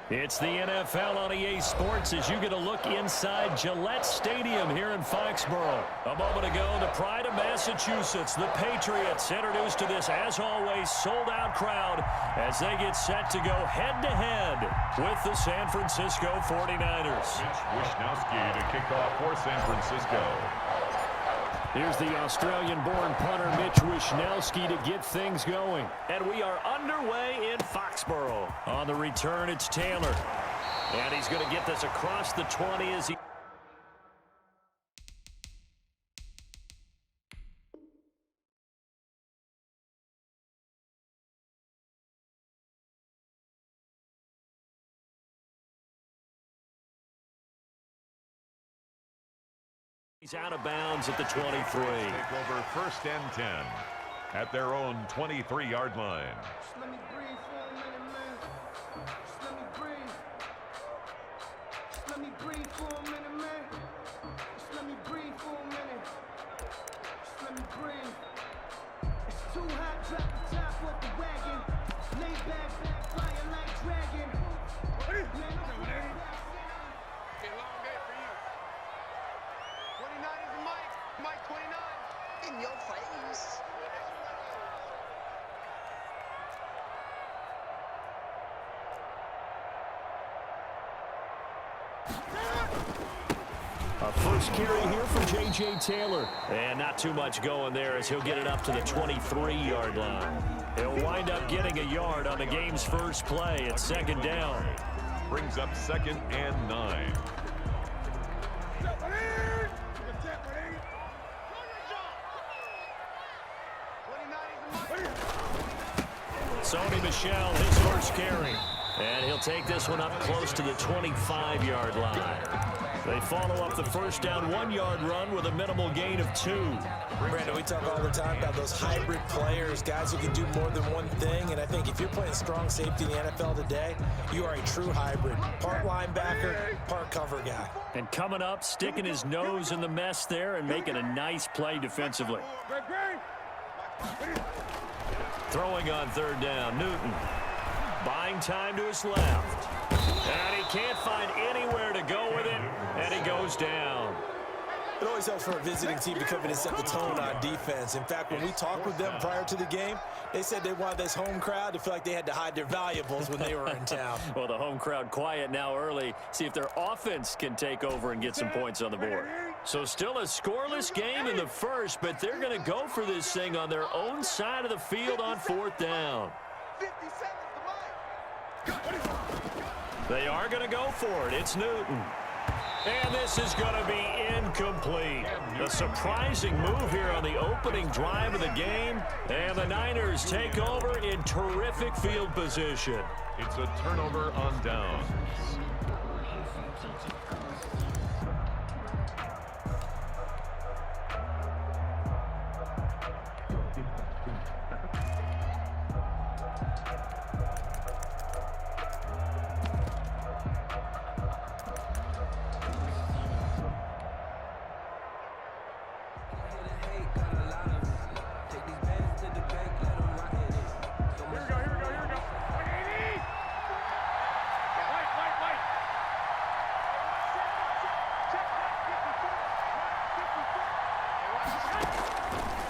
It's the NFL on EA Sports as you get a look inside Gillette Stadium here in Foxborough. A moment ago, the pride of Massachusetts, the Patriots, introduced to this, as always, sold-out crowd as they get set to go head-to-head with the San Francisco 49ers. Mitch Wishnowski to kick off for San Francisco. Here's the Australian-born punter Mitch Wishnowski to get things going. And we are underway in Foxborough. On the return, it's Taylor. And he's going to get this across the 20 as he... He's out of bounds at the 23. Take over 1st and 10 at their own 23-yard line. Just let me breathe for a minute, man. Just let me breathe. Just let me breathe for a minute, man. Just let me breathe for a minute. Just let me breathe. It's too hot, drop the top off the wagon. Lay back, flying like dragon. Man, long day for you. 29 is the mic. Mike 29. In your face. A first carry here from J.J. Taylor. And not too much going there as he'll get it up to the 23-yard line. He'll wind up getting a yard on the game's first play at 2nd down. Brings up 2nd and 9. Sony Michel, his first carry. And he'll take this one up close to the 25-yard line. They follow up the first down 1-yard run with a minimal gain of 2. Brandon, we talk all the time about those hybrid players, guys who can do more than one thing. And I think if you're playing strong safety in the NFL today, you are a true hybrid. Part linebacker, part cover guy. And coming up, sticking his nose in the mess there and making a nice play defensively. Throwing on 3rd down, Newton. Buying time to his left. And he can't find anywhere to go with it, and he goes down. It always helps for a visiting team to come in and set the tone on defense. In fact, when we talked with them prior to the game, they said they wanted this home crowd to feel like they had to hide their valuables when they were in town. Well, the home crowd quiet now early. See if their offense can take over and get some points on the board. So still a scoreless game in the first, but they're going to go for this thing on their own side of the field on 4th down. 50 seconds to Mike. They are going to go for it. It's Newton. And this is going to be incomplete. A surprising move here on the opening drive of the game. And the Niners take over in terrific field position. It's a turnover on downs.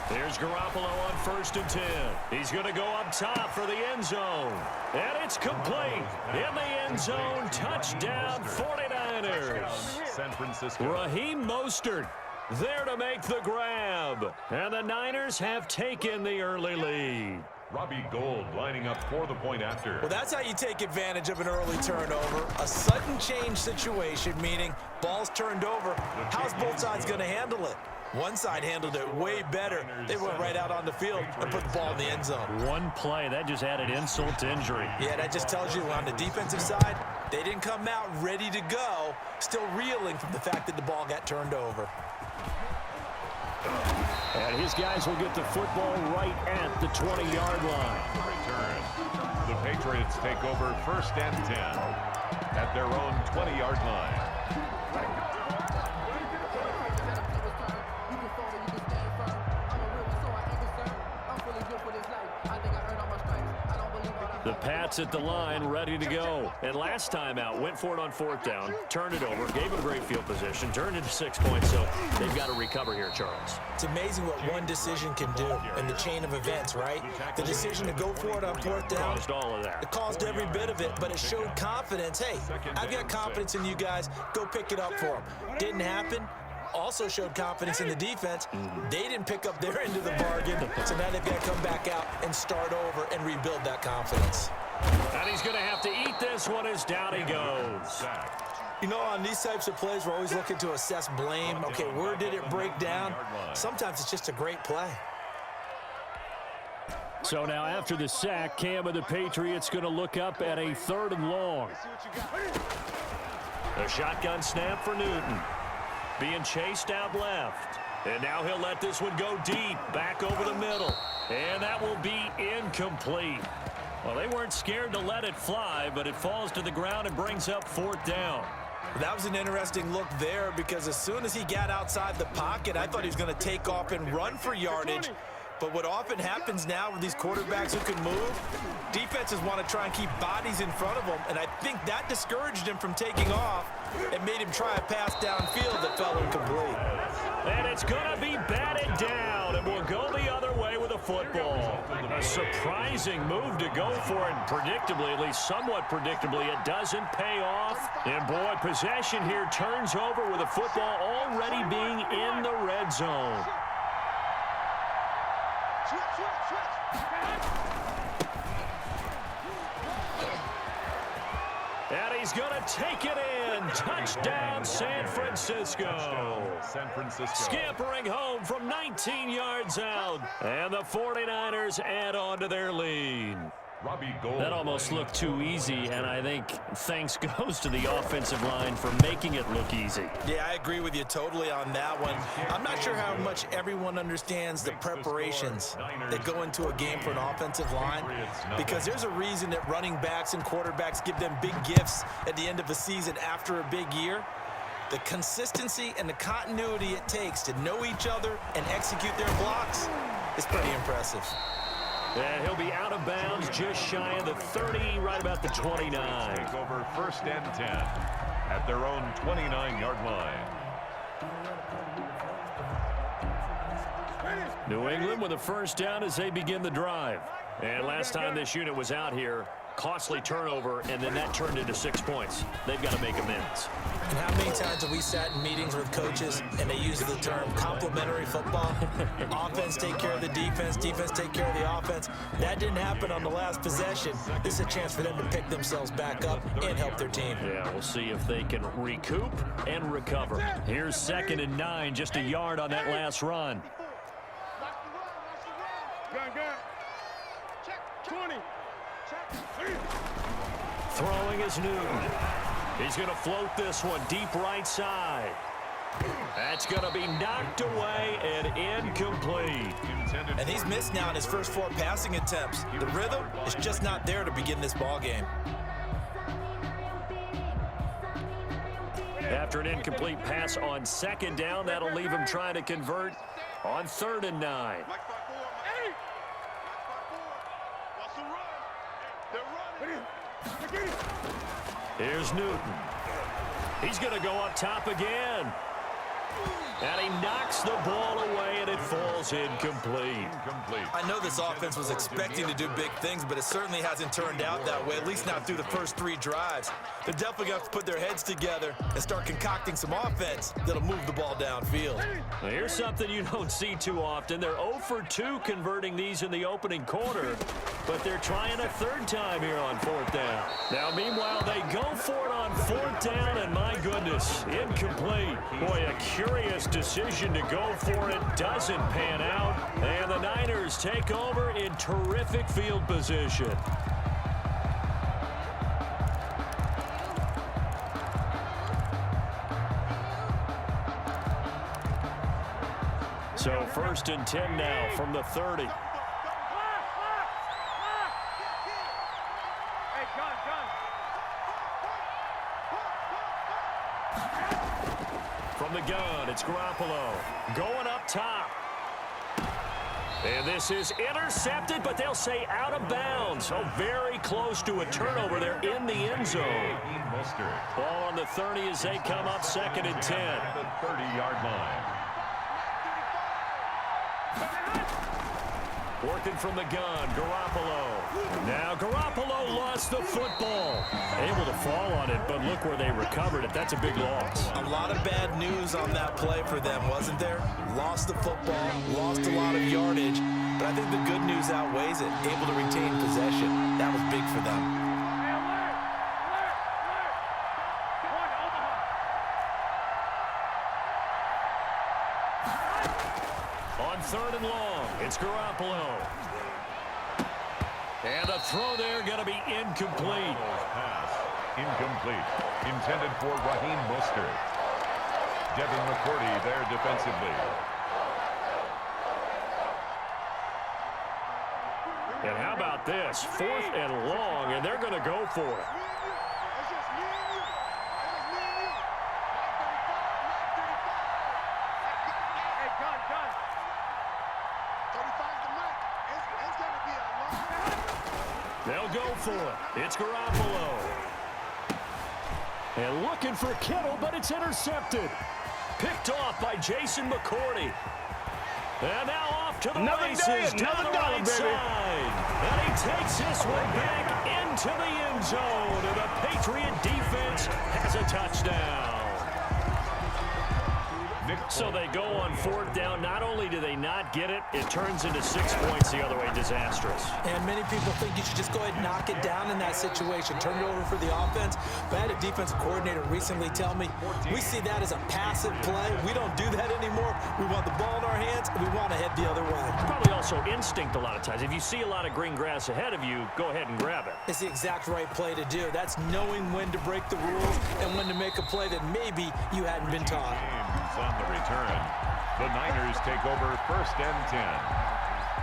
Here's Garoppolo on 1st and 10. He's going to go up top for the end zone. And it's complete. In the end zone, touchdown 49ers. San Francisco. Raheem Mostert there to make the grab. And the Niners have taken the early lead. Robbie Gould lining up for the point after. Well, that's how you take advantage of an early turnover. A sudden change situation, meaning ball's turned over. How's both sides going to handle it? One side handled it way better. They went right out on the field and put the ball in the end zone. One play, that just added insult to injury. Yeah, that just tells you on the defensive side, they didn't come out ready to go, still reeling from the fact that the ball got turned over. And his guys will get the football right at the 20-yard line. Return. The Patriots take over 1st and 10 at their own 20-yard line. I'm a real, so I ain't concerned. I'm fully built for this life. I think I earned all my stripes. I don't believe all Pats at the line, ready to go. And last time out, went for it on 4th down, turned it over, gave him great field position, turned it to 6 points, so they've got to recover here, Charles. It's amazing what one decision can do in the chain of events, right? The decision to go for it on 4th down. Caused all of that. It caused every bit of it, but it showed confidence. Hey, I've got confidence in you guys. Go pick it up for them. Didn't happen. Also showed confidence in the defense. They didn't pick up their end of the bargain, so now they've got to come back out and start over and rebuild that confidence. And he's going to have to eat this one as down he goes. You know, on these types of plays, we're always looking to assess blame. Okay, where did it break down? Sometimes it's just a great play. So now after the sack, Cam of the Patriots going to look up at a 3rd and long. A shotgun snap for Newton. Being chased out left. And now he'll let this one go deep, back over the middle. And that will be incomplete. Well, they weren't scared to let it fly, but it falls to the ground and brings up 4th down. That was an interesting look there because as soon as he got outside the pocket, I thought he was going to take off and run for yardage. But what often happens now with these quarterbacks who can move, defenses want to try and keep bodies in front of them, and I think that discouraged him from taking off and made him try a pass downfield that fell incomplete. And it's going to be batted down, and we'll go the other way with a football. A surprising move to go for it, and predictably, at least somewhat predictably, it doesn't pay off. And boy, possession here turns over with a football already being in the red zone. And he's going to take it in. Touchdown, San Francisco. Scampering home from 19 yards out. And the 49ers add on to their lead. That almost looked too easy, and I think thanks goes to the offensive line for making it look easy. Yeah, I agree with you totally on that one. I'm not sure how much everyone understands the preparations that go into a game for an offensive line, because there's a reason that running backs and quarterbacks give them big gifts at the end of the season after a big year. The consistency and the continuity it takes to know each other and execute their blocks is pretty impressive. And he'll be out of bounds just shy of the 30, right about the 29. Take over 1st and 10 at their own 29-yard line. New England with a 1st down as they begin the drive. And last time this unit was out here, costly turnover, and then that turned into 6 points. They've got to make amends. And how many times have we sat in meetings with coaches and they use the term complementary football? Offense take care of the defense, defense take care of the offense. That didn't happen on the last possession. This is a chance for them to pick themselves back up and help their team. Yeah, we'll see if they can recoup and recover. Here's 2nd and 9, just a yard on that last run. Throwing is Newton. He's going to float this one deep right side. That's going to be knocked away and incomplete. And he's missed now in his first 4 passing attempts. The rhythm is just not there to begin this ball game. After an incomplete pass on 2nd down, that'll leave him trying to convert on 3rd and 9. Here's Newton. He's going to go up top again. And he knocks the ball away, and it falls incomplete. I know this offense was expecting to do big things, but it certainly hasn't turned out that way, at least not through the first 3 drives. They're definitely going to have to put their heads together and start concocting some offense that'll move the ball downfield. Now here's something you don't see too often. They're 0 for 2 converting these in the opening quarter, but they're trying a 3rd time here on 4th down. Now, meanwhile, they go for it on 4th down, and my goodness, incomplete. Boy, a curious decision to go for it doesn't pan out, and the Niners take over in terrific field position. So 1st and 10 now from the 30. From the gun, it's Garoppolo going up top. And this is intercepted, but they'll say out of bounds. So very close to a turnover there in the end zone. Ball on the 30 as they come up 2nd and 10. The 30-yard line. Working from the gun, Garoppolo. Now Garoppolo lost the football. Able to fall on it, but look where they recovered it. That's a big loss. A lot of bad news on that play for them, wasn't there? Lost the football, lost a lot of yardage, but I think the good news outweighs it. Able to retain possession. That was big for them. On 3rd and long, it's Garoppolo. And the throw there going to be incomplete. Pass incomplete. Intended for Raheem Mostert. Devin McCourty there defensively. And how about this? 4th and long, and they're going to go for it. They'll go for it. It's Garoppolo. And looking for Kittle, but it's intercepted. Picked off by Jason McCourty. And now off to the races down the right side. And he takes this one back into the end zone. And the Patriot defense has a touchdown. So they go on 4th down. Not only do they not get it, it turns into 6 points the other way. Disastrous. And many people think you should just go ahead and knock it down in that situation. Turn it over for the offense. But I had a defensive coordinator recently tell me, we see that as a passive play. We don't do that anymore. We want the ball in our hands, and we want to head the other way. Probably also instinct a lot of times. If you see a lot of green grass ahead of you, go ahead and grab it. It's the exact right play to do. That's knowing when to break the rules and when to make a play that maybe you hadn't been taught. On the return, the Niners take over 1st and 10.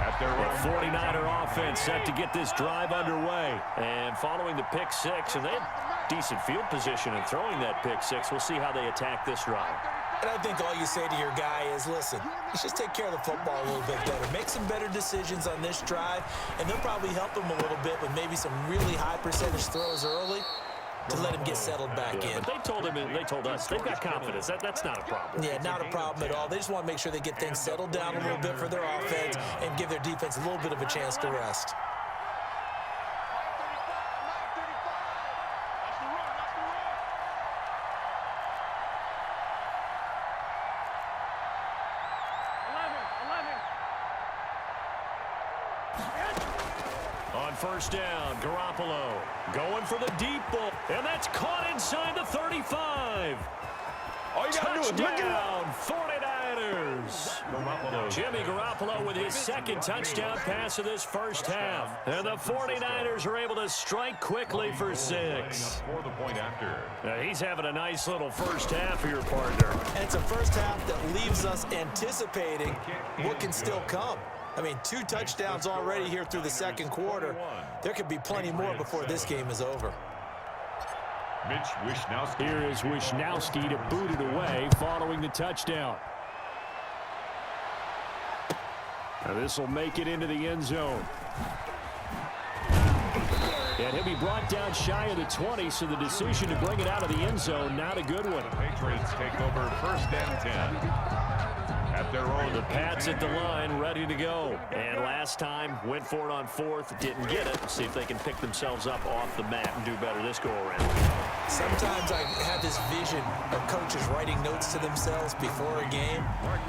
At their own 49er offense set to get this drive underway. And following the pick 6, and they had decent field position in throwing that pick 6. We'll see how they attack this drive. And I think all you say to your guy is, listen, let's just take care of the football a little bit better. Make some better decisions on this drive, and they'll probably help him a little bit with maybe some really high percentage throws early to let him get settled back in. But they told us they've got confidence. That's not a problem. Yeah, not a problem at all. They just want to make sure they get things settled down a little bit for their offense and give their defense a little bit of a chance to rest. On 1st down, Garoppolo going for the deep ball. And that's caught inside the 35. All you gotta do is look it up. 49ers. Jimmy Garoppolo with his 2nd touchdown pass of this first half. And the 49ers are able to strike quickly for 6. For the point after. Now he's having a nice little first half here, partner. And it's a first half that leaves us anticipating what can still come. I mean, 2 touchdowns already here through the 2nd quarter. There could be plenty more before this game is over. Mitch Wishnowsky. Here is Wishnowsky to boot it away following the touchdown. Now this will make it into the end zone. And he'll be brought down shy of the 20, so the decision to bring it out of the end zone, not a good one. The Patriots take over 1st and 10. At their own. The Pats at the line, ready to go. And last time, went for it on 4th, didn't get it. See if they can pick themselves up off the mat and do better this go-around. Sometimes I have this vision of coaches writing notes to themselves before a game.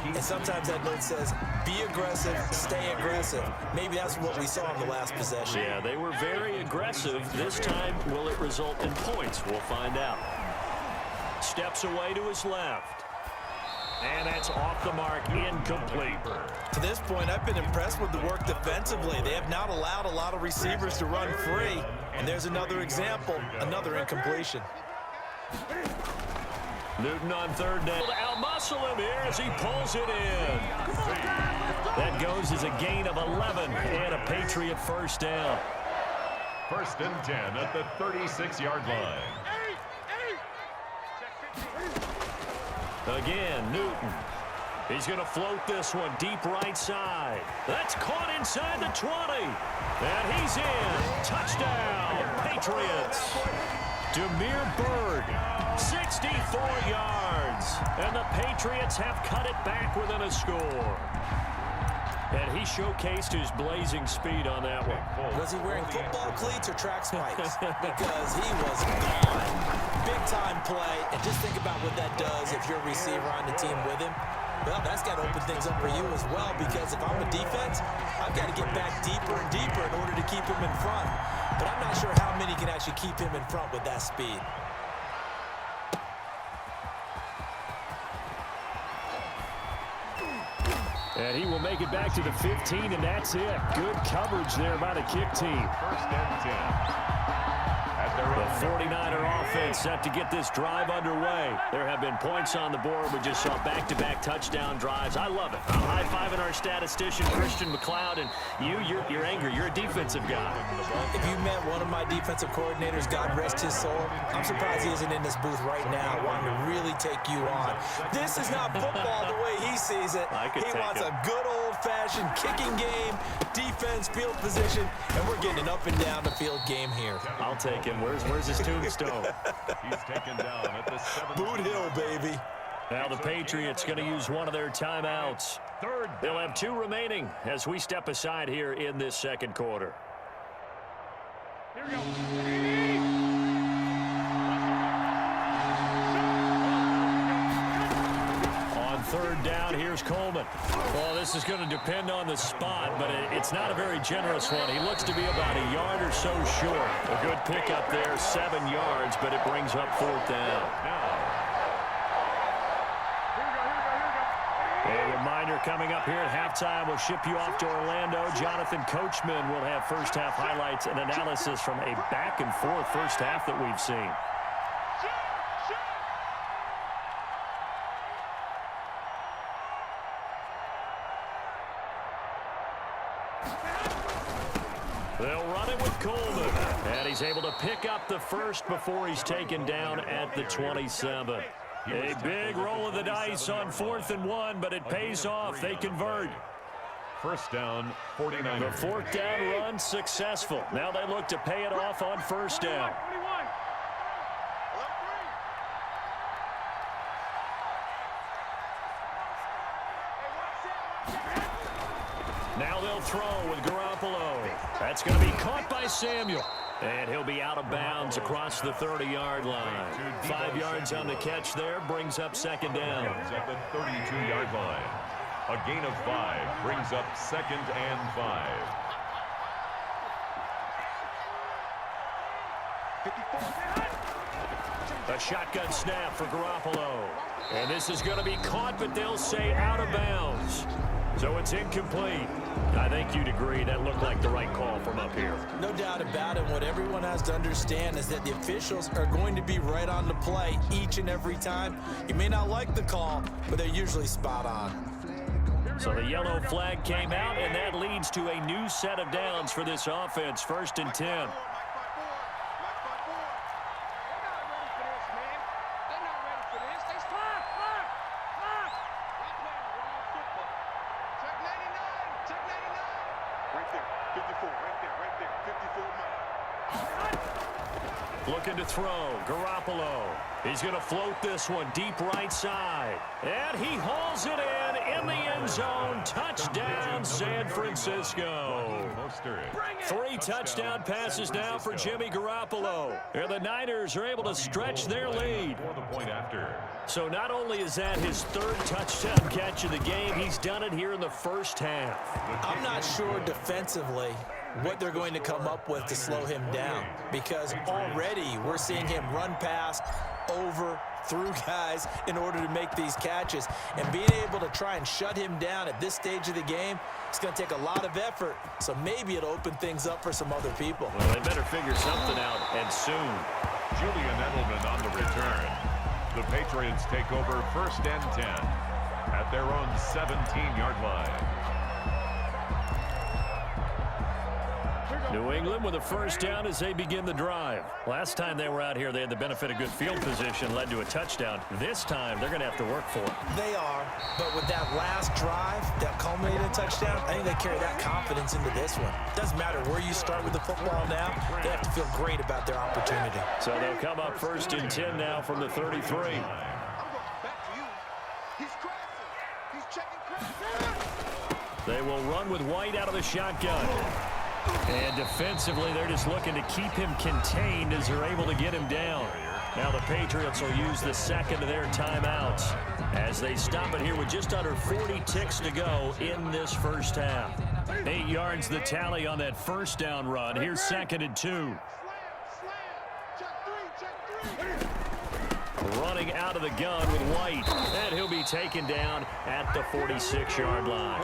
And sometimes that note says, be aggressive, stay aggressive. Maybe that's what we saw in the last possession. Yeah, they were very aggressive. This time, will it result in points? We'll find out. Steps away to his left. And that's off the mark, incomplete. To this point, I've been impressed with the work defensively. They have not allowed a lot of receivers to run free. And there's another example, another incompletion. Newton on 3rd down. Out-muscle him here as he pulls it in. That goes as a gain of 11 and a Patriot first down. 1st and 10 at the 36-yard line. Again, Newton. He's going to float this one deep right side. That's caught inside the 20. And he's in. Touchdown, Patriots. Demir Bird, 64 yards. And the Patriots have cut it back within a score. And he showcased his blazing speed on that one. Was he wearing football cleats or track spikes? Because he was gone. Big-time play. And just think about what that does if you're a receiver on the team with him. Well, that's got to open things up for you as well, because if I'm a defense, I've got to get back deeper and deeper in order to keep him in front. But I'm not sure how many can actually keep him in front with that speed. And he will make it back to the 15, and that's it. Good coverage there by the kick team. First and 10. The 49er offense set to get this drive underway. There have been points on the board. We just saw back-to-back touchdown drives. I love it. I'm high-fiving our statistician, Christian McLeod, and you're angry. You're a defensive guy. If you met one of my defensive coordinators, God rest his soul, I'm surprised he isn't in this booth right now wanting to really take you on. This is not football the way he sees it. He wants a good old-fashioned kicking game, defense, field position, and we're getting an up-and-down the field game here. I'll take him. Where's his tombstone? He's taken down at the 7. Boot Hill, baby. Now the Patriots going to use one of their timeouts. They'll have 2 remaining as we step aside here in this second quarter. Here we go. On third down, here's Coleman. Well, this is going to depend on the spot, but it's not a very generous one. He looks to be about a yard or so short. A good pickup there, 7 yards, but it brings up fourth down. A reminder coming up here at halftime, we'll ship you off to Orlando. Jonathan Coachman will have first-half highlights and analysis from a back-and-forth first half that we've seen. They'll run it with Coleman, and he's able to pick up the first before he's taken down at the 27. A big roll of the dice on 4th and 1, but it pays off. They convert. First down, 49. The fourth down run successful. Now they look to pay it off on first down. Now they'll throw with Garoppolo. That's going to be caught by Samuel. And he'll be out of bounds across the 30-yard line. 5 yards on the catch there, brings up second down. At the 32-yard line. A gain of 5 brings up 2nd and 5. A shotgun snap for Garoppolo. And this is going to be caught, but they'll say out of bounds. So it's incomplete. I think you'd agree that looked like the right call from up here. No doubt about it. What everyone has to understand is that the officials are going to be right on the play each and every time. You may not like the call, but they're usually spot on. So the yellow flag came out, and that leads to a new set of downs for this offense. 1st and 10. Looking to throw, Garoppolo. He's going to float this one deep right side. And he hauls it in the end zone. Touchdown, San Francisco. 3 touchdown passes now for Jimmy Garoppolo. And the Niners are able to stretch their lead. So not only is that his 3rd touchdown catch of the game, he's done it here in the first half. I'm not sure defensively what they're going to come up with to slow him down, because already we're seeing him run past, over, through guys in order to make these catches. And being able to try and shut him down at this stage of the game, it's going to take a lot of effort. So maybe it'll open things up for some other people. Well, they better figure something out, and soon. Julian Edelman on the return. The Patriots take over 1st and 10 at their own 17-yard line. New England with a first down as they begin the drive. Last time they were out here, they had the benefit of good field position, led to a touchdown. This time, they're going to have to work for it. They are, but with that last drive that culminated in a touchdown, I think they carry that confidence into this one. Doesn't matter where you start with the football now, they have to feel great about their opportunity. So they'll come up first and 10 now from the 33. They will run with White out of the shotgun. And defensively, they're just looking to keep him contained as they're able to get him down. Now the Patriots will use the second of their timeouts as they stop it here with just under 40 ticks to go in this first half. 8 yards the tally on that first down run. Here's 2nd and 2. Running out of the gun with White, and he'll be taken down at the 46-yard line.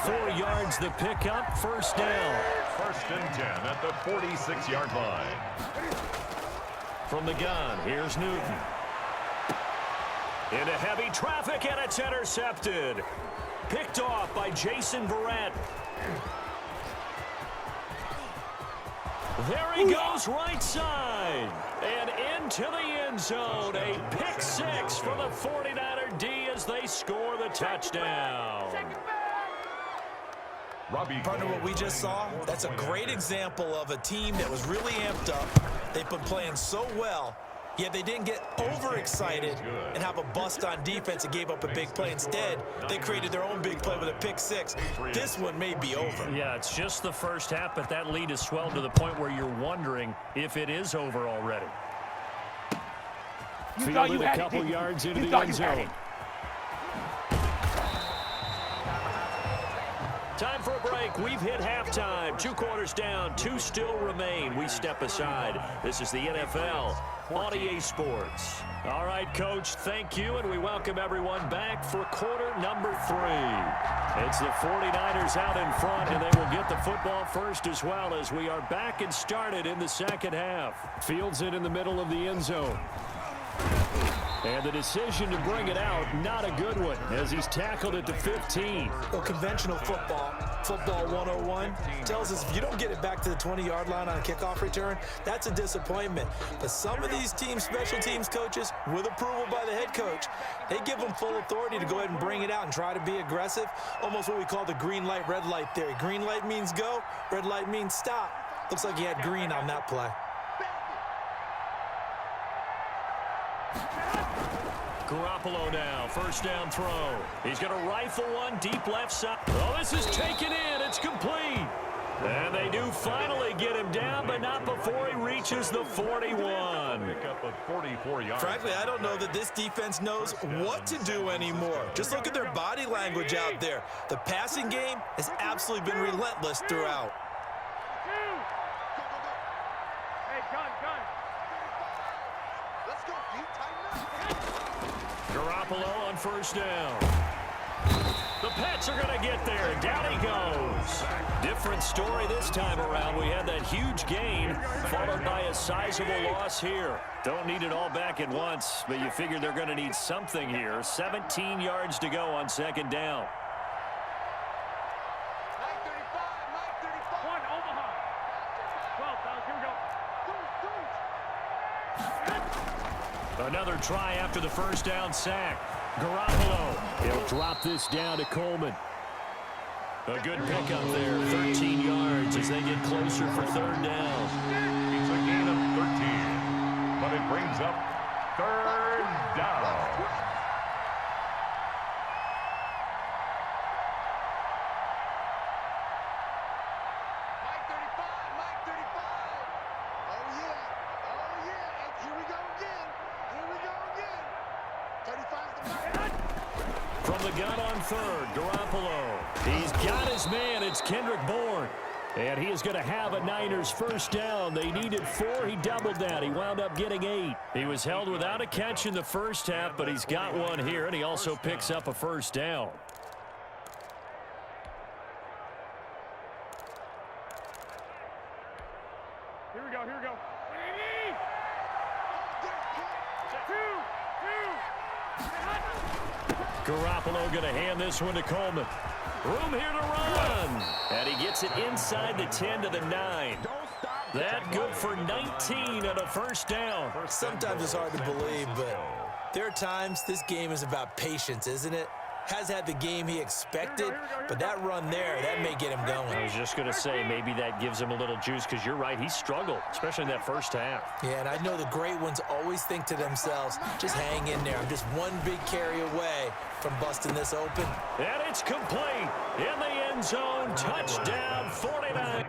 4 yards the pickup, first down. 1st and 10 at the 46-yard line. From the gun, here's Newton. Into heavy traffic, and it's intercepted. Picked off by Jason Verrett. There he goes, right side. And into the end zone. A pick 6 for the 49er D as they score the touchdown. Partner, what we just saw, that's a great example of a team that was really amped up. They've been playing so well, yet they didn't get overexcited and have a bust on defense and gave up a big play. Instead, they created their own big play with a pick 6. This one may be over. Yeah, it's just the first half, but that lead has swelled to the point where you're wondering if it is over already. Fielded a couple yards into the end zone. Time for a break. We've hit halftime. 2 quarters down. 2 still remain. We step aside. This is the NFL on EA Sports. All right, Coach, thank you, and we welcome everyone back for quarter number 3. It's the 49ers out in front, and they will get the football first as well as we are back and started in the second half. Fields it in the middle of the end zone. And the decision to bring it out, not a good one, as he's tackled at the 15. Well, conventional football 101, tells us if you don't get it back to the 20-yard line on a kickoff return, that's a disappointment. But some of these teams, special teams coaches, with approval by the head coach, they give them full authority to go ahead and bring it out and try to be aggressive, almost what we call the green light, red light theory. Green light means go, red light means stop. Looks like he had green on that play. Garoppolo now, first down throw. He's going to rifle one deep left side. Oh, this is taken in. It's complete. And they do finally get him down, but not before he reaches the 41. Pickup of 44 yards. Frankly, I don't know that this defense knows what to do anymore. Just look at their body language out there. The passing game has absolutely been relentless throughout. Garoppolo on first down. The Pets are going to get there. Down he goes. Different story this time around. We had that huge gain followed by a sizable loss here. Don't need it all back at once, but you figure they're going to need something here. 17 yards to go on second down. Another try after the first down sack. Garoppolo, he'll drop this down to Coleman. A good pickup there, 13 yards as they get closer for third down. It's a gain of 13, but it brings up third down. From the gun on third, Garoppolo. He's got his man. It's Kendrick Bourne. And he is going to have a Niners first down. They needed 4. He doubled that. He wound up getting 8. He was held without a catch in the first half, but he's got one here, and he also picks up a first down. Here we go, here we go. Garoppolo going to hand this one to Coleman. Room here to run. And he gets it inside the 10 to the 9. That good for 19 and a first down. Sometimes it's hard to believe, but there are times this game is about patience, isn't it? Has had the game he expected, but that run there, that may get him going. I was just going to say, maybe that gives him a little juice, because you're right, he struggled, especially in that first half. Yeah, and I know the great ones always think to themselves, just hang in there. I'm just one big carry away from busting this open. And it's complete in the end zone. Touchdown, 49.